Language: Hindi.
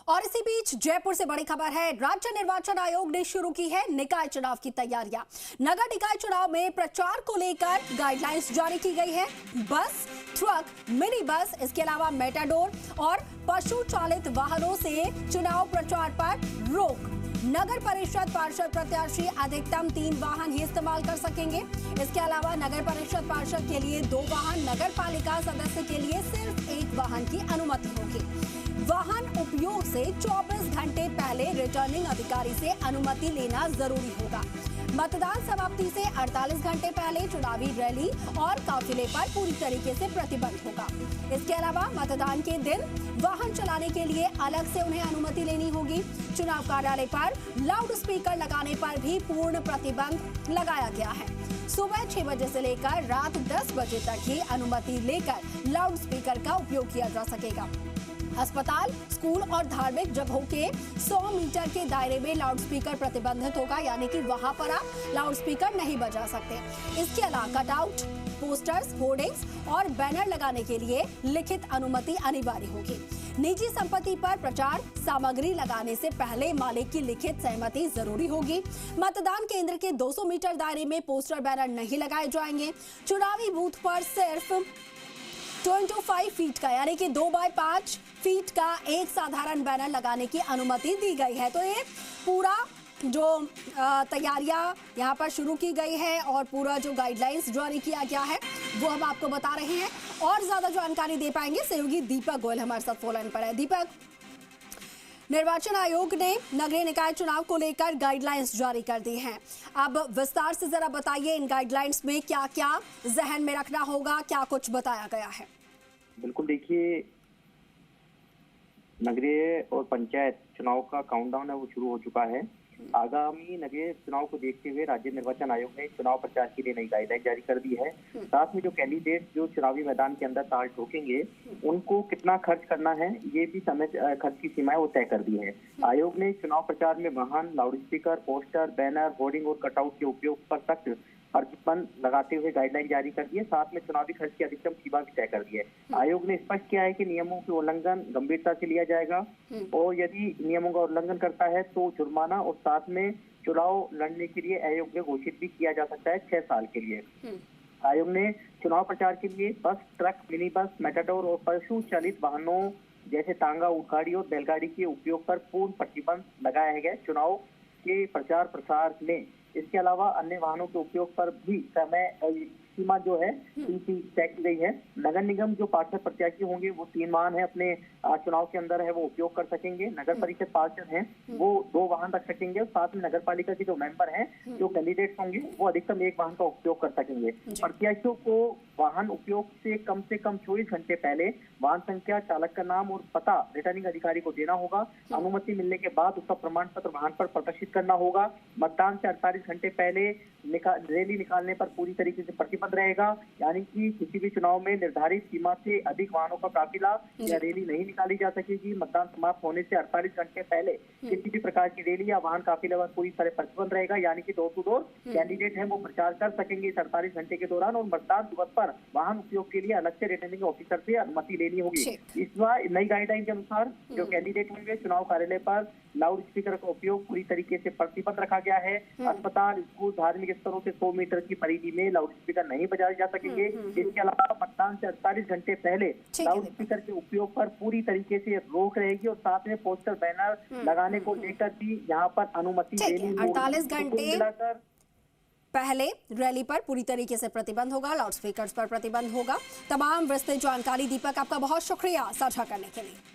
और इसी बीच जयपुर से बड़ी खबर है। राज्य निर्वाचन आयोग ने शुरू की है निकाय चुनाव की तैयारियां। नगर निकाय चुनाव में प्रचार को लेकर गाइडलाइंस जारी की गई है। बस, ट्रक, मिनी बस, इसके अलावा मेटाडोर और पशु चालित वाहनों से चुनाव प्रचार पर रोक। नगर परिषद पार्षद प्रत्याशी अधिकतम 3 वाहन ही इस्तेमाल कर सकेंगे। इसके अलावा नगर परिषद पार्षद के लिए 2 वाहन, नगर पालिका सदस्य के लिए सिर्फ 1 वाहन की अनुमति होगी। वाहन उपयोग से 24 घंटे पहले रिटर्निंग अधिकारी से अनुमति लेना जरूरी होगा। मतदान समाप्ति से 48 घंटे पहले चुनावी रैली और काफिले पर पूरी तरीके से प्रतिबंध होगा। इसके अलावा मतदान के दिन वाहन चलाने के लिए अलग से उन्हें अनुमति लेनी होगी। चुनाव कार्यालय पर लाउड स्पीकर लगाने पर भी पूर्ण प्रतिबंध लगाया गया है। सुबह 6 बजे से लेकर रात 10 बजे तक ही अनुमति लेकर लाउड स्पीकर का उपयोग किया जा सकेगा। अस्पताल, स्कूल और धार्मिक जगहों के 100 मीटर के दायरे में लाउडस्पीकर प्रतिबंधित होगा, यानी कि वहां पर आप लाउडस्पीकर नहीं बजा सकते। इसके अलावा कटआउट, पोस्टर्स, होर्डिंग्स और बैनर लगाने के लिए लिखित अनुमति अनिवार्य होगी। निजी संपत्ति पर प्रचार सामग्री लगाने से पहले मालिक की लिखित सहमति जरूरी होगी। मतदान केंद्र के 200 मीटर दायरे में पोस्टर, बैनर नहीं लगाए जाएंगे। चुनावी बूथ पर सिर्फ 25 फीट का, यानी कि 2 बाय 5 फीट का एक साधारण बैनर लगाने की अनुमति दी गई है। तो ये पूरा जो तैयारियां यहाँ पर शुरू की गई है और पूरा जो गाइडलाइंस जारी किया गया है वो हम आपको बता रहे हैं। और ज्यादा जानकारी दे पाएंगे सहयोगी दीपक गोयल हमारे साथ फोन लाइन पर है। दीपक, निर्वाचन आयोग ने नगरीय निकाय चुनाव को लेकर गाइडलाइंस जारी कर दी हैं। अब विस्तार से जरा बताइए, इन गाइडलाइंस में क्या क्या जहन में रखना होगा, क्या कुछ बताया गया है? बिल्कुल, देखिए, नगरीय और पंचायत चुनाव का काउंटडाउन है वो शुरू हो चुका है। आगामी नगरीय चुनाव को देखते हुए राज्य निर्वाचन आयोग ने चुनाव प्रचार के लिए नई गाइडलाइन जारी कर दी है। साथ में जो कैंडिडेट जो चुनावी मैदान के अंदर ताल ठोकेंगे उनको कितना खर्च करना है, ये भी समय खर्च की सीमाएं वो तय कर दी है। आयोग ने चुनाव प्रचार में वाहन, लाउडस्पीकर, पोस्टर, बैनर, होर्डिंग और कटआउट के उपयोग पर सख्त प्रतिबंध लगाते हुए गाइडलाइन जारी कर दी है। साथ में चुनावी खर्च की अधिकतम सीमा भी तय कर दी है। आयोग ने स्पष्ट किया है कि नियमों के उल्लंघन गंभीरता से लिया जाएगा और यदि नियमों का उल्लंघन करता है तो जुर्माना और साथ में चुनाव लड़ने के लिए अयोग्य घोषित भी किया जा सकता है 6 साल के लिए। आयोग ने चुनाव प्रचार के लिए बस, ट्रक, मिनी बस, मेटाडोर और पशु चालित वाहनों जैसे तांगा, ऊंटगाड़ी और बैलगाड़ी के उपयोग पर पूर्ण प्रतिबंध लगाया गया चुनाव के प्रचार प्रसार में। इसके अलावा अन्य वाहनों के उपयोग पर भी समय सीमा जो है तय की गई है। नगर निगम जो पार्षद प्रत्याशी होंगे वो 3 वाहन है अपने चुनाव के अंदर है वो उपयोग कर सकेंगे। नगर परिषद पार्षद हैं वो 2 वाहन रख सकेंगे और साथ में नगर पालिका के जो मेंबर हैं, जो कैंडिडेट्स होंगे वो अधिकतम 1 वाहन का उपयोग कर सकेंगे। प्रत्याशियों को वाहन उपयोग से कम 24 घंटे पहले वाहन संख्या, चालक का नाम और पता रिटर्निंग अधिकारी को देना होगा। अनुमति मिलने के बाद उसका प्रमाण पत्र वाहन पर प्रदर्शित करना होगा। मतदान से 48 घंटे पहले रैली निकालने पर पूरी तरीके से प्रतिबंध रहेगा, यानी कि किसी भी चुनाव में निर्धारित सीमा से अधिक वाहनों का काफिला या रैली नहीं निकाली जा सकेगी। मतदान समाप्त होने से 48 घंटे पहले किसी भी प्रकार की रैली या वाहन काफिले पर पूरी तरह प्रतिबंध रहेगा, यानी कि डोर टू डोर कैंडिडेट है वो प्रचार कर सकेंगे इस 48 घंटे के दौरान। और मतदान दिवस पर वाहन उपयोग के लिए अलग से रिटर्निंग ऑफिसर से अनुमति लेनी होगी। इस बार नई गाइडलाइन के अनुसार जो कैंडिडेट होंगे चुनाव कार्यालय पर लाउड स्पीकर का उपयोग पूरी तरीके से प्रतिबंध रखा गया है। अस्पताल, स्कूल, धार्मिक स्थलों से 100 मीटर की परिधि में लाउड स्पीकर नहीं बजाए जा सकेंगे। इसके अलावा मतदान से 48 घंटे पहले लाउड स्पीकर के उपयोग पर पूरी तरीके से रोक रहेगी और साथ में पोस्टर, बैनर लगाने को लेकर भी यहाँ पर अनुमति देनी होगी। 48 घंटे पहले रैली पर पूरी तरीके से प्रतिबंध होगा, लाउड स्पीकर पर प्रतिबंध होगा। तमाम विस्तृत जानकारी दीपक आपका बहुत शुक्रिया साझा करने के लिए।